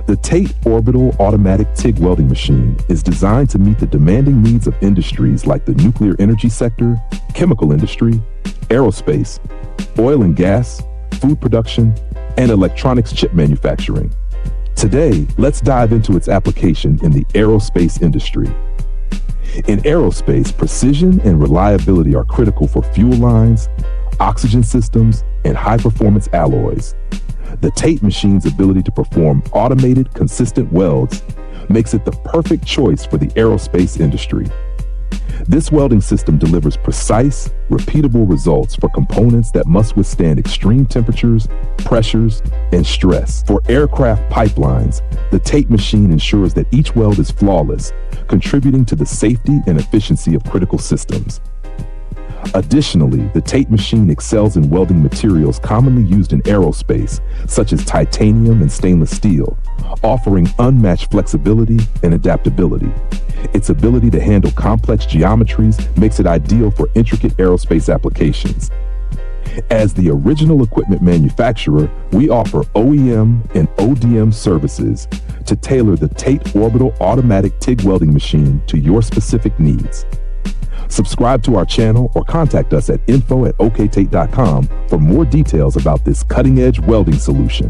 The TATE Orbital Automatic TIG Welding Machine is designed to meet the demanding needs of industries like the nuclear energy sector, chemical industry, aerospace, oil and gas, food production, and electronics chip manufacturing. Today, let's dive into its application in the aerospace industry. In aerospace, precision and reliability are critical for fuel lines, oxygen systems, and high-performance alloys. The TATE machine's ability to perform automated, consistent welds makes it the perfect choice for the aerospace industry. This welding system delivers precise, repeatable results for components that must withstand extreme temperatures, pressures, and stress. For aircraft pipelines, the TATE machine ensures that each weld is flawless, contributing to the safety and efficiency of critical systems. Additionally, the TATE machine excels in welding materials commonly used in aerospace, such as titanium and stainless steel, offering unmatched flexibility and adaptability. Its ability to handle complex geometries makes it ideal for intricate aerospace applications. As the original equipment manufacturer, we offer OEM and ODM services to tailor the TATE Orbital Automatic TIG Welding Machine to your specific needs. Subscribe to our channel or contact us at info@oktate.com for more details about this cutting-edge welding solution.